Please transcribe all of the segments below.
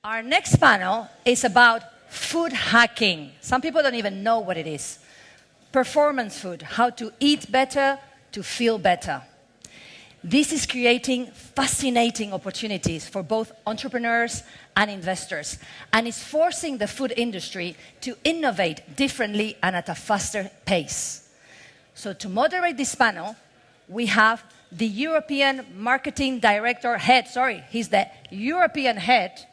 Our next panel is about food hacking. Some people don't even know what it is. Performance food, how to eat better, to feel better. This is creating fascinating opportunities for both entrepreneurs and investors, and is forcing the food industry to innovate differently and at a faster pace. So to moderate this panel, we have the European Marketing Director head, he's the European head.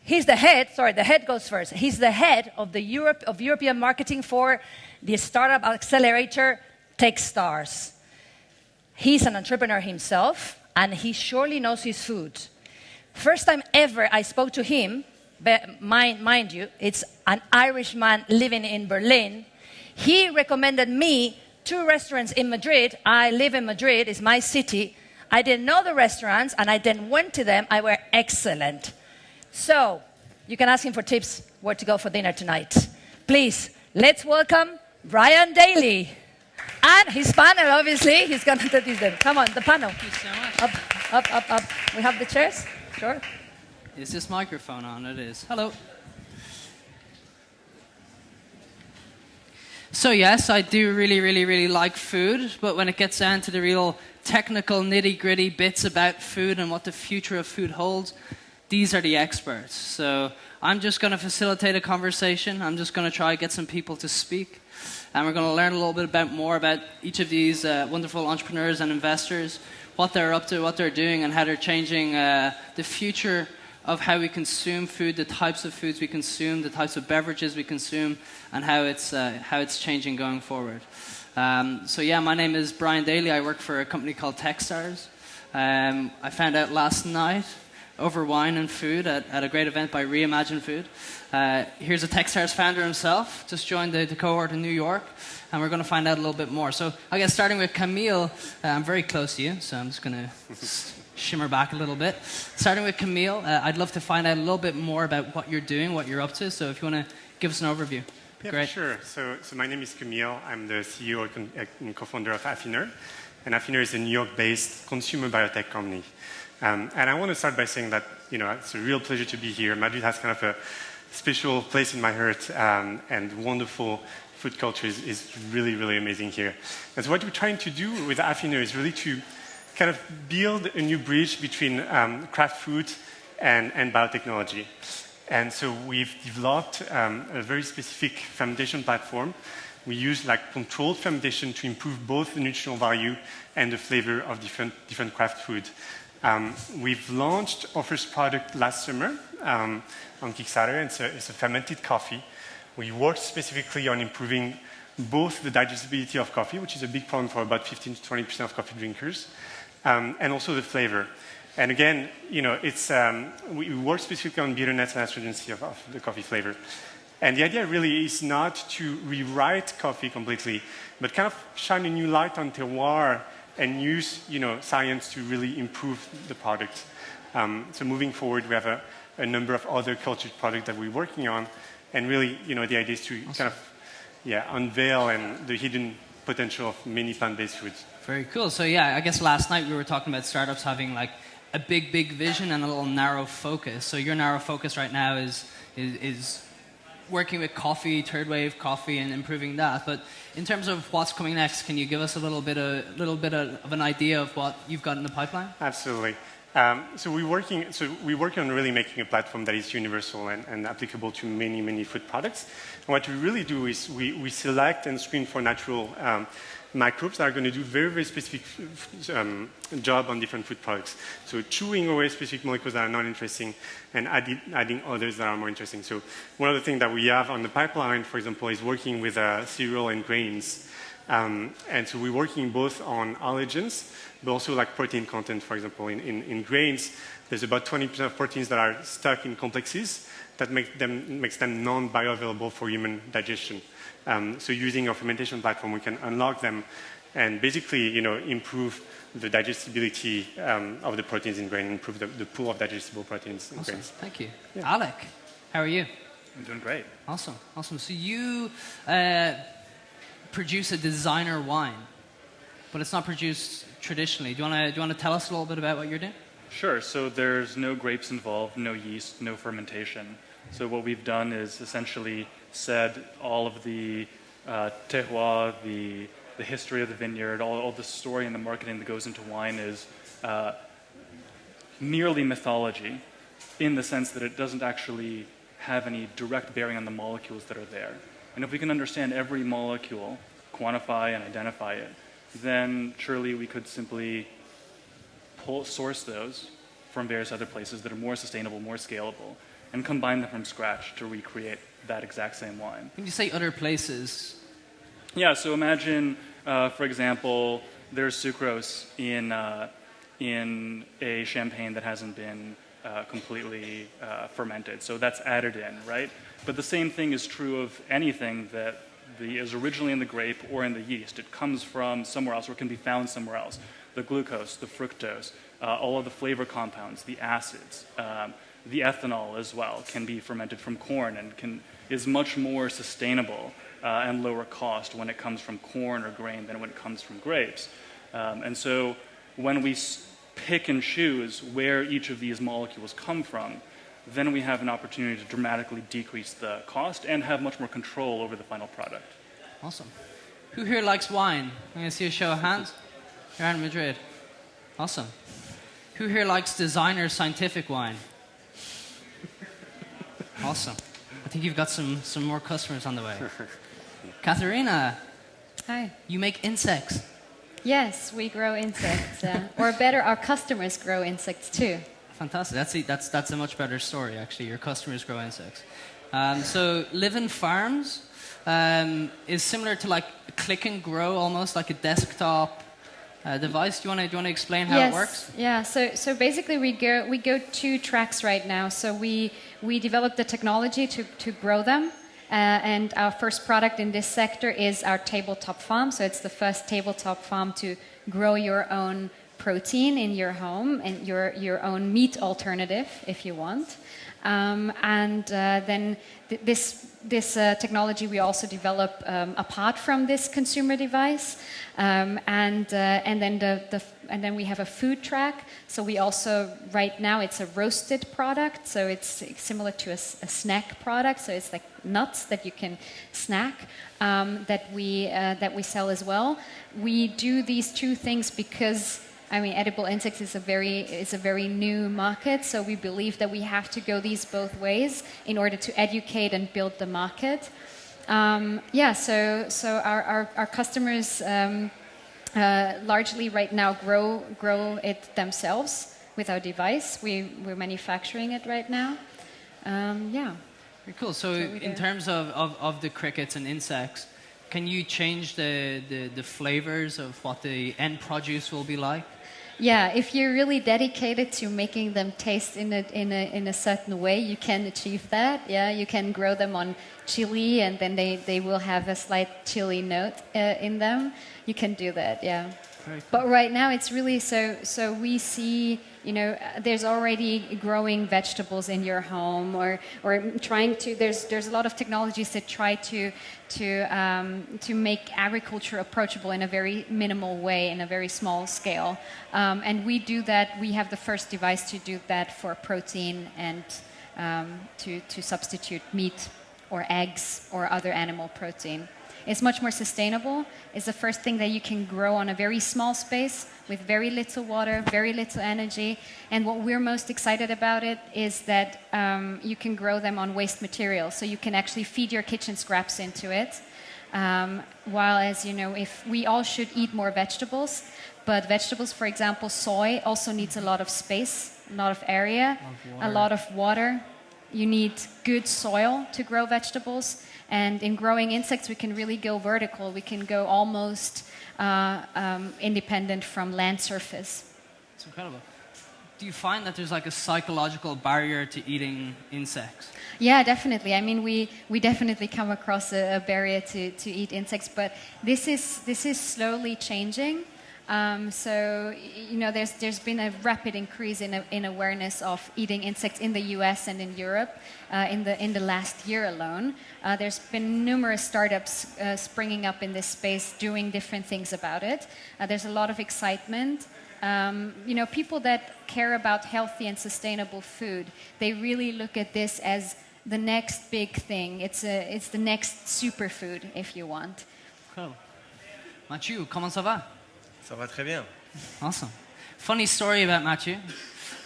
He's the head, the head goes first. He's the head of European marketing for the startup accelerator Techstars. He's an entrepreneur himself, and he surely knows his food. First time ever I spoke to him, but mind you, it's an Irishman living in Berlin. He recommended me 2 restaurants in Madrid. I live in Madrid, it's my city. I didn't know the restaurants, and I then went to them. I were excellent. So, you can ask him for tips where to go for dinner tonight. Please, let's welcome Brian Daly. And his panel, obviously, he's going to introduce them. Come on, the panel. Thank you so much. Up. We have the chairs? Sure. Is this microphone on? It is. Hello. So yes, I do really like food, but when it gets down to the real technical nitty-gritty bits about food and what the future of food holds, these are the experts. So I'm just going to facilitate a conversation. I'm just going to try to get some people to speak. And we're going to learn a little bit more about each of these wonderful entrepreneurs and investors, what they're up to, what they're doing, and how they're changing the future of how we consume food, the types of foods we consume, the types of beverages we consume, and how it's changing going forward. So yeah, my name is Brian Daly. I work for a company called Techstars. I found out last night over wine and food at a great event by Reimagine Food. Here's a Techstars founder himself, just joined the cohort in New York, and we're going to find out a little bit more. So I guess starting with Camille, I'm very close to you, so I'm just going to shimmer back a little bit. Starting with Camille, I'd love to find out a little bit more about what you're doing, what you're up to, so if you want to give us an overview. Yeah, Great. for sure. So my name is Camille. I'm the CEO and co-founder of Affiner. And Affiner is a New York-based consumer biotech company. And I want to start by saying that, it's a real pleasure to be here. Madrid has kind of a special place in my heart, and wonderful food culture is really amazing here. And so what we're trying to do with Affiner is really to kind of build a new bridge between craft food and biotechnology. And so we've developed a very specific fermentation platform. We use controlled fermentation to improve both the nutritional value and the flavor of different craft food. We've launched our first product last summer on Kickstarter. It's a fermented coffee. We worked specifically on improving both the digestibility of coffee, which is a big problem for about 15 to 20% of coffee drinkers, and also the flavor. And again, we work specifically on bitterness and astringency of the coffee flavor. And the idea really is not to rewrite coffee completely, but kind of shine a new light on terroir and use, science to really improve the product. So moving forward, we have a number of other cultured products that we're working on, and really, the idea is to kind of, unveil the hidden potential of many plant-based foods. Very cool. So yeah, I guess last night we were talking about startups having a big vision and a little narrow focus. So your narrow focus right now is working with coffee, third wave coffee, and improving that. But in terms of what's coming next, can you give us a little bit of an idea of what you've got in the pipeline? Absolutely. So we're working on really making a platform that is universal and applicable to many food products. And what we really do is we select and screen for natural microbes that are going to do very specific job on different food products. So chewing away specific molecules that are not interesting and adding others that are more interesting. So one of the things that we have on the pipeline, for example, is working with cereal and grains. And so we're working both on allergens, but also protein content, for example. In grains, there's about 20% of proteins that are stuck in complexes that makes them non-bioavailable for human digestion. So using our fermentation platform, we can unlock them and basically, improve the digestibility of the proteins in grain, improve the pool of digestible proteins in grains. Thank you. Yeah. Alec, how are you? I'm doing great. Awesome. So you produce a designer wine, but it's not produced traditionally. Do you want to tell us a little bit about what you're doing? Sure. So there's no grapes involved, no yeast, no fermentation. So what we've done is essentially said all of the terroir, the history of the vineyard, all the story and the marketing that goes into wine is merely mythology, in the sense that it doesn't actually have any direct bearing on the molecules that are there. And if we can understand every molecule, quantify and identify it, then surely we could simply source those from various other places that are more sustainable, more scalable, and combine them from scratch to recreate that exact same wine. When you say other places, yeah, so imagine, for example, there's sucrose in a champagne that hasn't been completely fermented. So that's added in, right? But the same thing is true of anything that is originally in the grape or in the yeast. It comes from somewhere else or can be found somewhere else. The glucose, the fructose, all of the flavor compounds, the acids, the ethanol as well can be fermented from corn and is much more sustainable and lower cost when it comes from corn or grain than when it comes from grapes. And so when we pick and choose where each of these molecules come from, then we have an opportunity to dramatically decrease the cost and have much more control over the final product. Awesome. Who here likes wine? I'm going to see a show of hands. You're in Madrid. Awesome. Who here likes designer scientific wine? Awesome. I think you've got some more customers on the way. Katharina. Hi. You make insects. Yes, we grow insects. Or better, our customers grow insects too. Fantastic. That's a much better story, actually. Your customers grow insects. So Living Farms is similar to like Click and Grow, almost like a desktop device. Do you want to explain how it works? Yeah. So basically, we go two tracks right now. So we developed the technology to grow them. And our first product in this sector is our tabletop farm. So it's the first tabletop farm to grow your own protein in your home and your own meat alternative, if you want. Then this technology we also develop apart from this consumer device, and then we have a food track. So we also right now it's a roasted product, so it's similar to a snack product. So it's like nuts that you can snack that we sell as well. We do these two things because, I mean, edible insects is a very new market, so we believe that we have to go these both ways in order to educate and build the market. So our customers largely right now grow it themselves with our device. We're manufacturing it right now. Very cool. So in terms of the crickets and insects, can you change the flavors of what the end produce will be like? Yeah, if you're really dedicated to making them taste in a certain way, you can achieve that. Yeah, you can grow them on chili, and then they will have a slight chili note in them. You can do that. Yeah. Very cool. But right now it's really so we see, there's already growing vegetables in your home, or trying to. There's a lot of technologies that try to make agriculture approachable in a very minimal way, in a very small scale, and we do that. We have the first device to do that for protein and to substitute meat or eggs or other animal protein. It's much more sustainable. It's the first thing that you can grow on a very small space with very little water, very little energy. And what we're most excited about it is that you can grow them on waste material. So you can actually feed your kitchen scraps into it. While as if we all should eat more vegetables, but vegetables, for example, soy also needs a lot of space, a lot of area, a lot of water. You need good soil to grow vegetables. And in growing insects, we can really go vertical. We can go almost independent from land surface. It's incredible. Do you find that there's like a psychological barrier to eating insects? Yeah, definitely. I mean, we definitely come across a barrier to eat insects, but this is slowly changing. There's been a rapid increase in awareness of eating insects in the U.S. and in Europe in the last year alone. There's been numerous startups springing up in this space doing different things about it. There's a lot of excitement. People that care about healthy and sustainable food, they really look at this as the next big thing. It's the next superfood, if you want. Cool. Mathieu, comment ça va? Ça va très bien. Awesome. Funny story about Mathieu.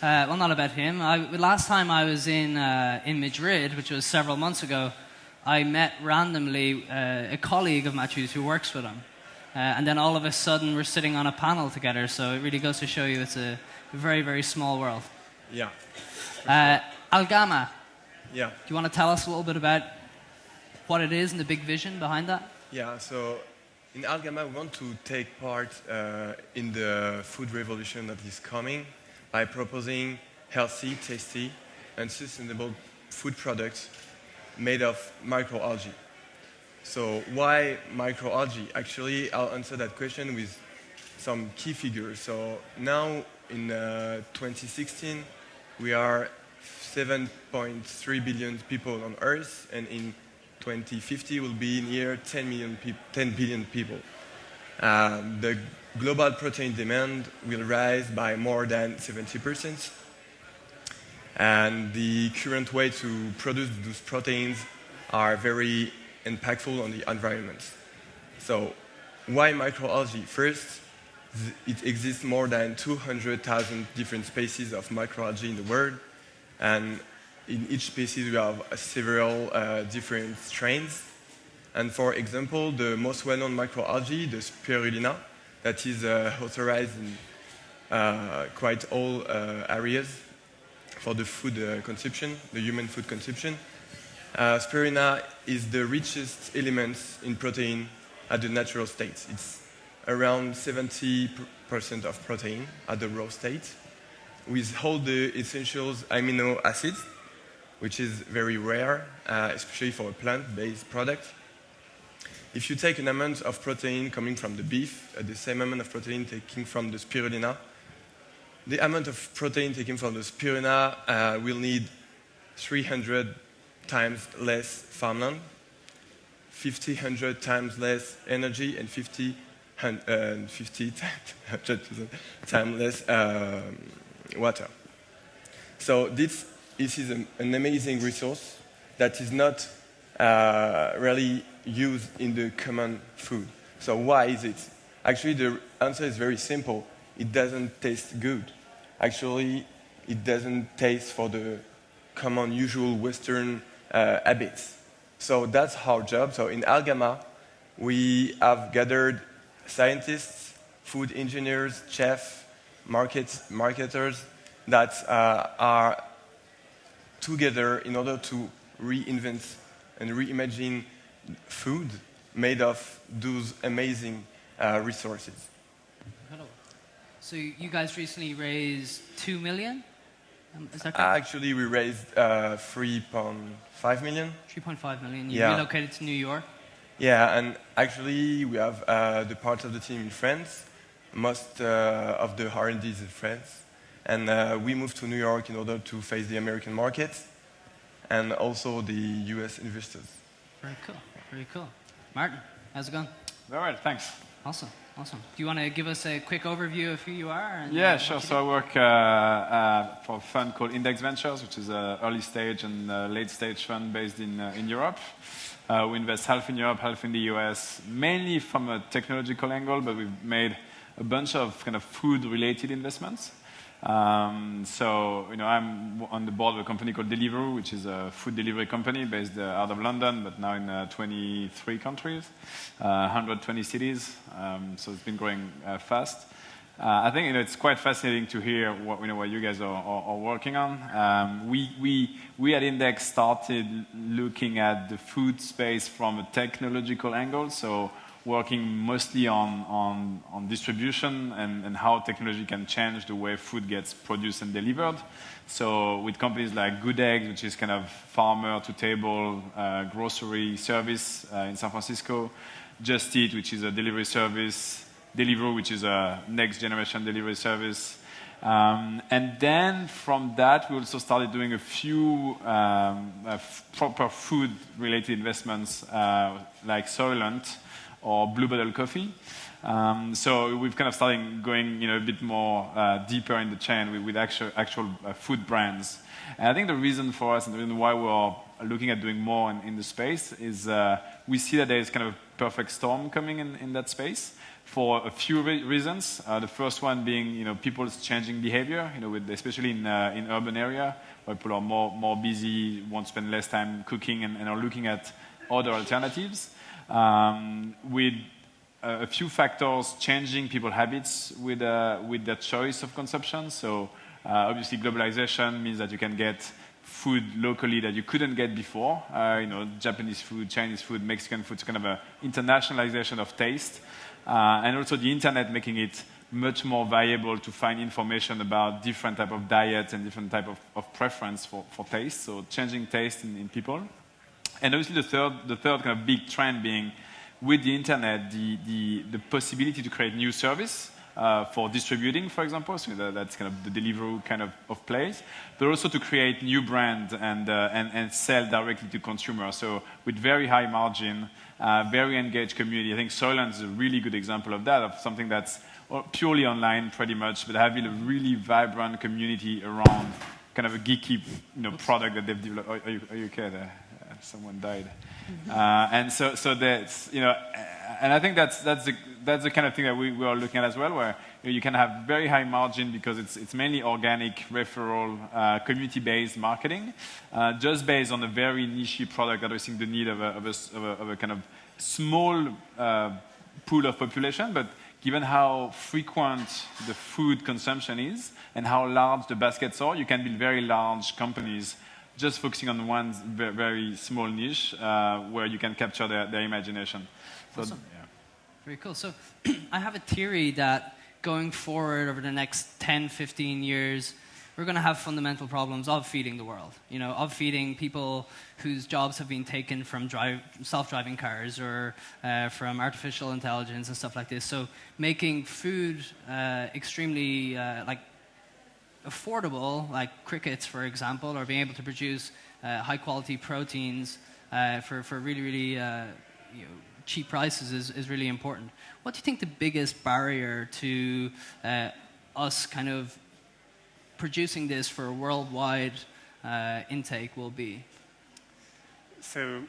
Well, not about him. Last time I was in Madrid, which was several months ago, I met randomly a colleague of Mathieu's who works with him. And then all of a sudden we're sitting on a panel together, so it really goes to show you it's a very, very small world. Yeah. Algama, Yeah. do you want to tell us a little bit about what it is and the big vision behind that? Yeah. So in Algama, we want to take part in the food revolution that is coming by proposing healthy, tasty, and sustainable food products made of microalgae. So why microalgae? Actually, I'll answer that question with some key figures. So now in 2016, we are 7.3 billion people on Earth, and in 2050 we'll be near 10 billion people. The global protein demand will rise by more than 70%. And the current way to produce those proteins are very impactful on the environment. So why microalgae? First, it exists more than 200,000 different species of microalgae in the world. And in each species we have several different strains. And for example, the most well-known microalgae, the spirulina, that is authorized in quite all areas for the food consumption, the human food consumption. Spirulina is the richest element in protein at the natural state. It's around 70% of protein at the raw state, with all the essential amino acids, which is very rare, especially for a plant-based product. If you take an amount of protein coming from the beef, the same amount of protein taken from the spirulina, the amount of protein taken from the spirulina will need 300 times less farmland, 100 times less energy, and 50 times less water. So this is an amazing resource that is not really used in the common food. So why is it? Actually, the answer is very simple. It doesn't taste good. Actually, it doesn't taste for the common, usual Western habits. So that's our job. So in Algama, we have gathered scientists, food engineers, chefs, marketers that are together in order to reinvent and reimagine food made of those amazing resources. So you guys recently raised 2 million? Is that correct? Actually, we raised 3.5 million. 3.5 million. You Yeah. relocated to New York? Yeah, and actually we have the part of the team in France. Most of the R&D is in France. And we moved to New York in order to face the American market and also the US investors. Very cool. Very cool. Martin, how's it going? All right, thanks. Awesome. Awesome. Do you want to give us a quick overview of who you are? And, Yeah, what sure. you So I work for a fund called Index Ventures, which is an early stage and late stage fund based in Europe. We invest half in Europe, half in the US, mainly from a technological angle, but we've made a bunch of kind of food-related investments. So, I'm on the board of a company called Deliveroo, which is a food delivery company based out of London, but now in 23 countries, 120 cities. So it's been growing fast. I think it's quite fascinating to hear what you guys are working on. We at Index started looking at the food space from a technological angle, so working mostly on distribution and how technology can change the way food gets produced and delivered. So with companies like Good Eggs, which is kind of farmer to table grocery service in San Francisco, Just Eat, which is a delivery service, Deliveroo, which is a next generation delivery service. And then from that, we also started doing a few proper food related investments like Soylent or Blue Bottle Coffee. So we've kind of started going, a bit more deeper in the chain with actual food brands. And I think the reason for us and the reason why we're looking at doing more in the space is we see that there is kind of a perfect storm coming in that space for a few reasons. The first one being, people's changing behavior, especially in urban area where people are more busy, want to spend less time cooking and are looking at other alternatives. With a few factors changing people's habits with their choice of consumption. So obviously globalization means that you can get food locally that you couldn't get before. Japanese food, Chinese food, Mexican food, it's kind of an internationalization of taste. And also the internet making it much more valuable to find information about different type of diets and different type of preference for taste. So changing taste in people. And obviously the third kind of big trend being with the internet, the possibility to create new service for distributing, for example, so that's kind of the Deliveroo kind of place, but also to create new brands and sell directly to consumers. So with very high margin, very engaged community. I think Soylent is a really good example of that, of something that's purely online pretty much, but having a really vibrant community around kind of a geeky product that they've developed. Are you okay there? Someone died. And so that's, and I think that's the kind of thing that we are looking at as well, where you can have very high margin because it's mainly organic, referral, community-based marketing, just based on a very niche product addressing the need of a kind of small pool of population. But given how frequent the food consumption is and how large the baskets are, you can build very large companies just focusing on one very small niche where you can capture their imagination. So, awesome. Yeah. Very cool. So I have a theory that going forward over the next 10, 15 years, we're going to have fundamental problems of feeding the world, of feeding people whose jobs have been taken from self-driving cars or from artificial intelligence and stuff like this. So making food extremely affordable, like crickets, for example, or being able to produce high-quality proteins for really, really cheap prices is really important. What do you think the biggest barrier to us kind of producing this for a worldwide intake will be? So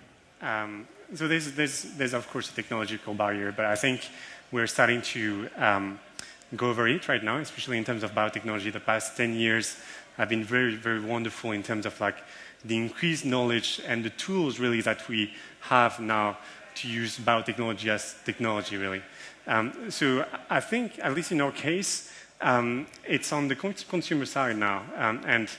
there's of course a technological barrier, but I think we're starting to go over it right now, especially in terms of biotechnology. The past 10 years have been very, very wonderful in terms of the increased knowledge and the tools really that we have now to use biotechnology as technology really. So I think, at least in our case, it's on the consumer side now, and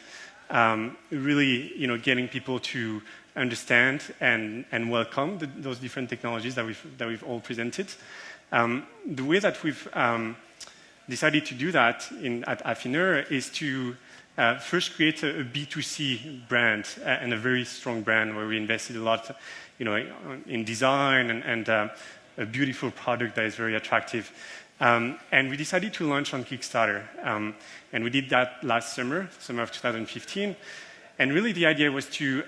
really, getting people to understand and welcome those different technologies that we've all presented. The way that we've decided to do that at Affineur is to first create a B2C brand and a very strong brand where we invested a lot, in design and a beautiful product that is very attractive. And we decided to launch on Kickstarter. And we did that last summer of 2015. And really the idea was to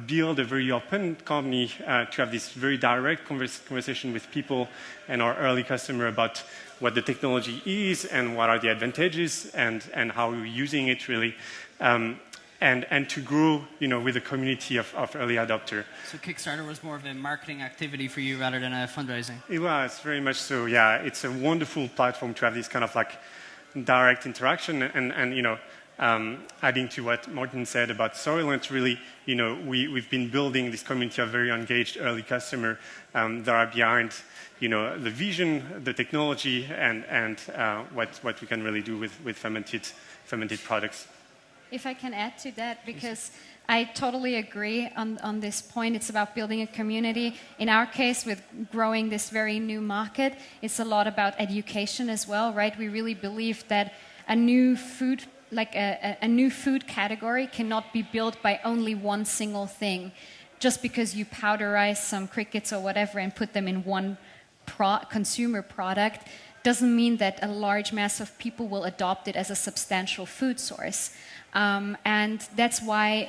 build a very open company, to have this very direct conversation with people and our early customer about what the technology is and what are the advantages and how we're using it really. And to grow, with a community of early adopter. So Kickstarter was more of a marketing activity for you rather than a fundraising? It was, very much so, yeah. It's a wonderful platform to have this kind of direct interaction and adding to what Martin said about Soylent, really, we've been building this community of very engaged early customer that are behind, the vision, the technology, and what we can really do with fermented products. If I can add to that, because I totally agree on this point. It's about building a community. In our case, with growing this very new market, it's a lot about education as well, right? We really believe that a new food, a new food category cannot be built by only one single thing. Just because you powderize some crickets or whatever and put them in one consumer product doesn't mean that a large mass of people will adopt it as a substantial food source. And that's why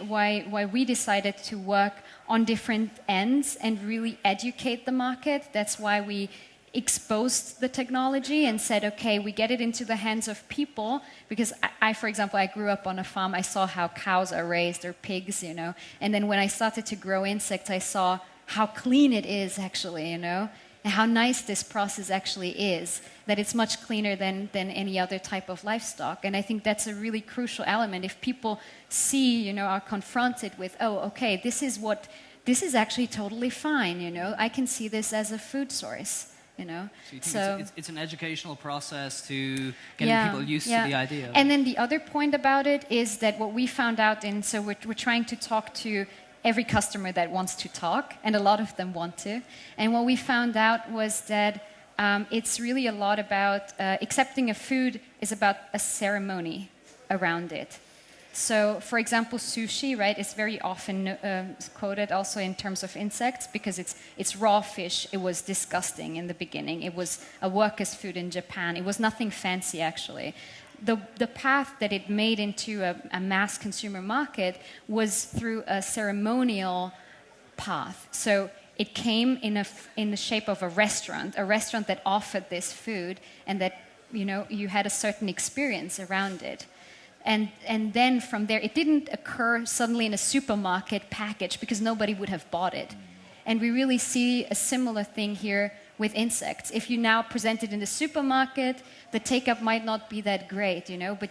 we decided to work on different ends and really educate the market. That's why we exposed the technology and said, okay, we get it into the hands of people, because for example, I grew up on a farm. I saw how cows are raised, or pigs, you know. And then when I started to grow insects, I saw how clean it is actually, you know, and how nice this process actually is, that it's much cleaner than any other type of livestock. And I think that's a really crucial element. If people see, you know, are confronted with, oh, okay, this is actually totally fine, you know, I can see this as a food source. You know, so it's an educational process to getting people used to the idea. And then the other point about it is that what we found out, so we're trying to talk to every customer that wants to talk, and a lot of them want to. And what we found out was that it's really a lot about accepting a food is about a ceremony around it. So, for example, sushi, right, is very often quoted also in terms of insects, because it's raw fish. It was disgusting in the beginning. It was a workers' food in Japan. It was nothing fancy, actually. The path that it made into a mass consumer market was through a ceremonial path. So it came in the shape of a restaurant that offered this food, and that, you know, you had a certain experience around it. And then from there, it didn't occur suddenly in a supermarket package, because nobody would have bought it. And we really see a similar thing here with insects. If you now present it in the supermarket, the take-up might not be that great, you know, but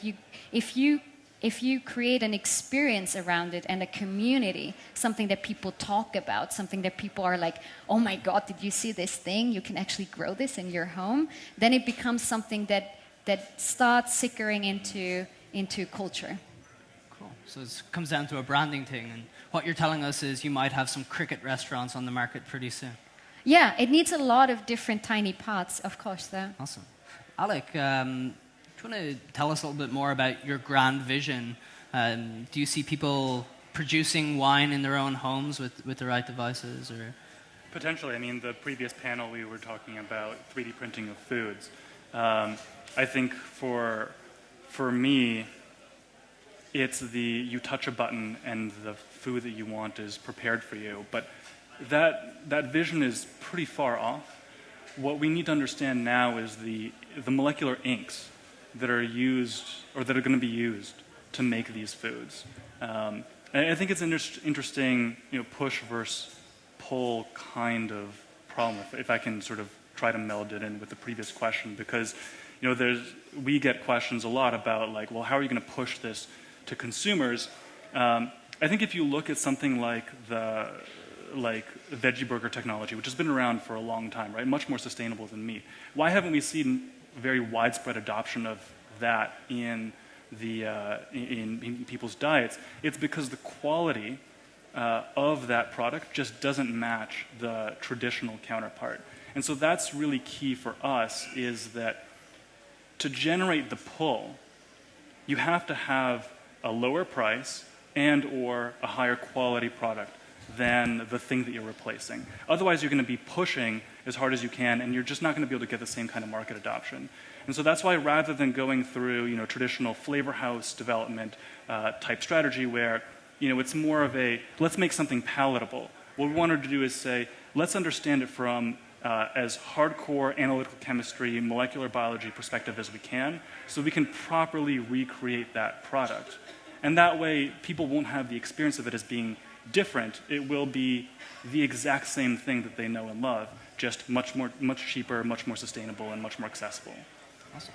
if you create an experience around it and a community, something that people talk about, something that people are like, oh my God, did you see this thing? You can actually grow this in your home. Then it becomes something that starts sickering into culture. Cool. So it comes down to a branding thing, and what you're telling us is you might have some cricket restaurants on the market pretty soon. Yeah, it needs a lot of different tiny parts, of course, though. Awesome. Alec, do you want to tell us a little bit more about your grand vision? Do you see people producing wine in their own homes with the right devices? Or? Potentially. I mean, the previous panel we were talking about 3D printing of foods. I think for me, it's you touch a button and the food that you want is prepared for you. But that vision is pretty far off. What we need to understand now is the molecular inks that are used, or that are going to be used to make these foods. And I think it's an interesting, you know, push versus pull kind of problem, if I can sort of try to meld it in with the previous question, because, you know, we get questions a lot about, like, well, how are you going to push this to consumers? I think if you look at something like veggie burger technology, which has been around for a long time, right, much more sustainable than meat, why haven't we seen very widespread adoption of that in people's diets? It's because the quality of that product just doesn't match the traditional counterpart. And so that's really key for us, is that to generate the pull, you have to have a lower price and or a higher quality product than the thing that you're replacing. Otherwise, you're going to be pushing as hard as you can, and you're just not going to be able to get the same kind of market adoption. And so that's why, rather than going through, you know, traditional flavor house development type strategy, where, you know, it's more of a let's make something palatable, what we wanted to do is say, let's understand it from as hardcore analytical chemistry, molecular biology perspective as we can, so we can properly recreate that product. And that way, people won't have the experience of it as being different. It will be the exact same thing that they know and love, just much cheaper, much more sustainable, and much more accessible. Awesome.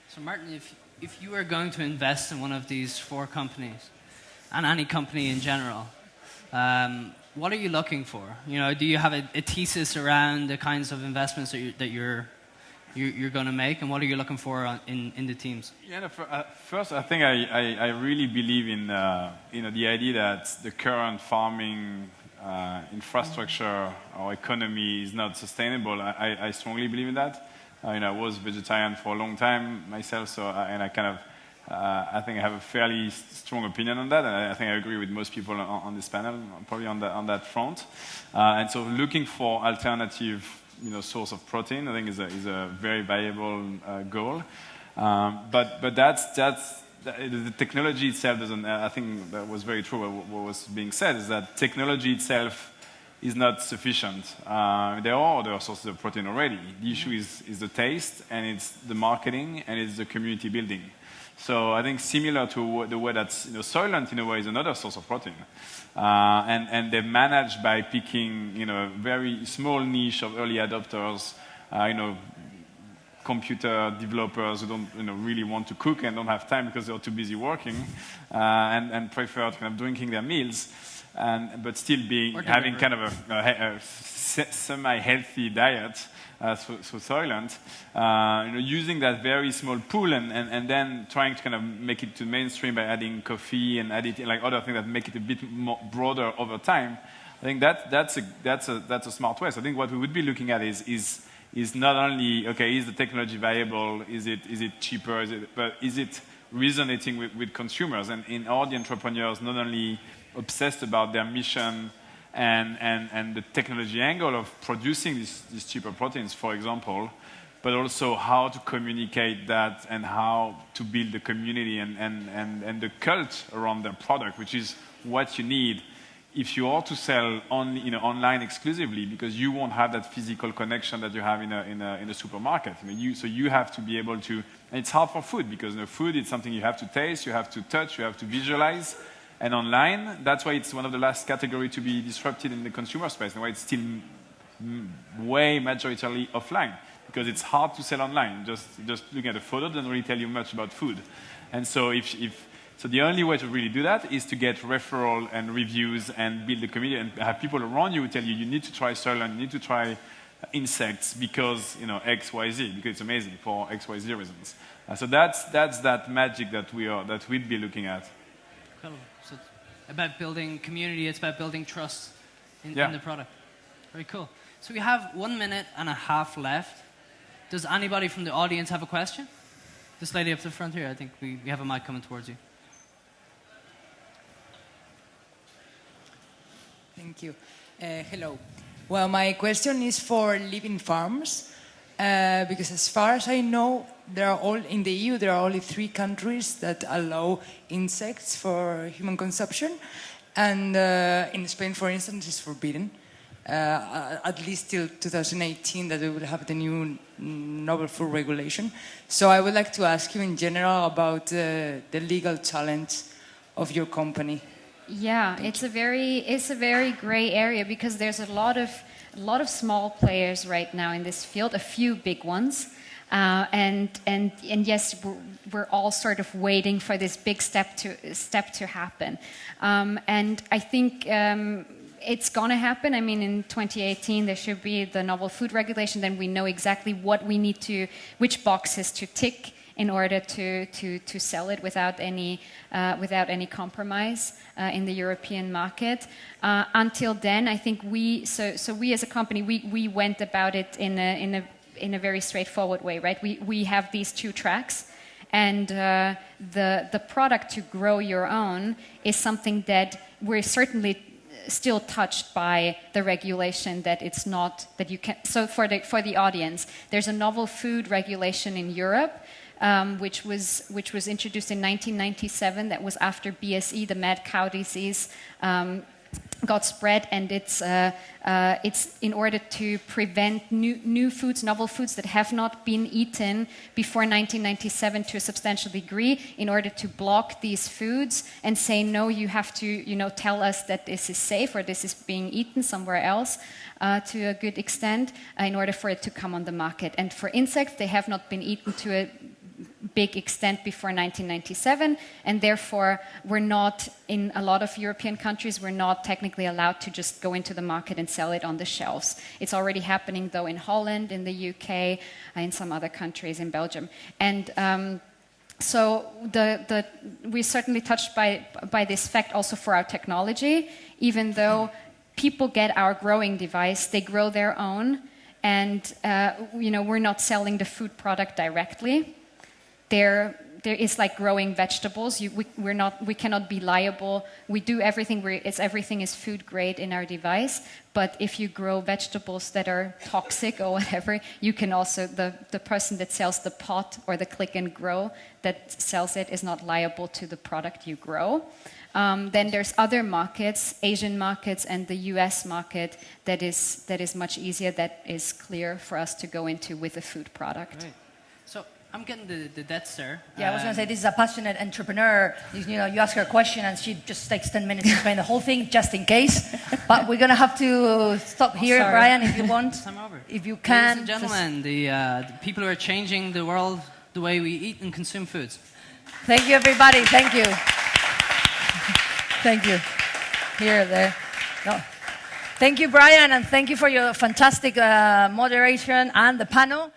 So Martin, if you were going to invest in one of these 4 companies, and any company in general, what are you looking for? You know, do you have a thesis around the kinds of investments that you're going to make, and what are you looking for in the teams? Yeah, first, I think I really believe in the idea that the current farming infrastructure or economy is not sustainable. I strongly believe in that. I was vegetarian for a long time myself, so I think I have a fairly strong opinion on that, and I think I agree with most people on this panel, probably on that front. And so, looking for alternative, source of protein, I think is a very valuable goal. But that's the technology itself doesn't. I think that was very true. What was being said is that technology itself is not sufficient. There are other sources of protein already. The issue is the taste, and it's the marketing, and it's the community building. So I think similar to the way that Soylent, in a way, is another source of protein. And they've managed by picking a very small niche of early adopters, computer developers who don't really want to cook and don't have time because they're too busy working, and prefer kind of drinking their meals, but still having kind of a semi-healthy diet through Soylent, using that very small pool and then trying to kind of make it to mainstream by adding coffee and adding like other things that make it a bit more broader over time. I think that's a smart way. So I think what we would be looking at is not only, okay, is the technology viable, is it cheaper, but is it resonating with consumers? And are the entrepreneurs not only obsessed about their mission and the technology angle of producing these cheaper proteins, for example, but also how to communicate that and how to build the community and the cult around their product, which is what you need if you are to sell online exclusively, because you won't have that physical connection that you have in a supermarket. So you have to be able to. And it's hard for food because food is something you have to taste, you have to touch, you have to visualize. And online, that's why it's one of the last category to be disrupted in the consumer space, and why it's still way majoritarily offline, because it's hard to sell online. Just looking at a photo doesn't really tell you much about food. And so so the only way to really do that is to get referral and reviews and build a community and have people around you who tell you need to try Soylent, you need to try insects because X, Y, Z, because it's amazing for X, Y, Z reasons. So that's that magic that we'd be looking at. Cool. So it's about building community. It's about building trust in the product. Very cool. So we have 1 minute and a half left. Does anybody from the audience have a question? This lady up to the front here. I think we have a mic coming towards you. Thank you. Hello. Well, my question is for living farms, because as far as I know, in the EU, there are only 3 countries that allow insects for human consumption, and in Spain, for instance, it's forbidden, at least till 2018, that we will have the new novel food regulation. So I would like to ask you in general about the legal challenge of your company. Yeah, it's a very gray area, because there's a lot of small players right now in this field, a few big ones, and yes, we're all sort of waiting for this big step to happen, and I think it's gonna happen. I mean, in 2018 there should be the novel food regulation. Then we know exactly which boxes to tick in order to sell it without any compromise in the European market. Until then, I think we as a company we went about it in a very straightforward way, right? We have these 2 tracks, and the product to grow your own is something that we're certainly still touched by the regulation that it's not that you can. So for the audience, there's a novel food regulation in Europe. Which was introduced in 1997. That was after BSE, the mad cow disease, got spread, and it's in order to prevent new foods, novel foods that have not been eaten before 1997 to a substantial degree, in order to block these foods and say, no, you have to tell us that this is safe or this is being eaten somewhere else to a good extent in order for it to come on the market. And for insects, they have not been eaten to a big extent before 1997, and therefore we're not, in a lot of European countries, we're not technically allowed to just go into the market and sell it on the shelves. It's already happening though in Holland, in the UK, in some other countries, in Belgium. And so we're certainly touched by this fact also for our technology. Even though people get our growing device, they grow their own, and we're not selling the food product directly. They're there is like growing vegetables. We cannot be liable. We do everything. Everything is food grade in our device. But if you grow vegetables that are toxic or whatever, you can also the person that sells the pot or the click and grow that sells it is not liable to the product you grow. Then there's other markets, Asian markets and the US market that is much easier, that is clear for us to go into with a food product. Right. So I'm getting the dead stare. Yeah, I was going to say, this is a passionate entrepreneur. You ask her a question and she just takes 10 minutes to explain the whole thing, just in case. But we're going to have to stop here, sorry. Brian, if you want. Time over. If you can. Ladies and gentlemen, the people who are changing the world, the way we eat and consume foods. Thank you, everybody. Thank you. Thank you. Here, there. No. Thank you, Brian, and thank you for your fantastic moderation and the panel.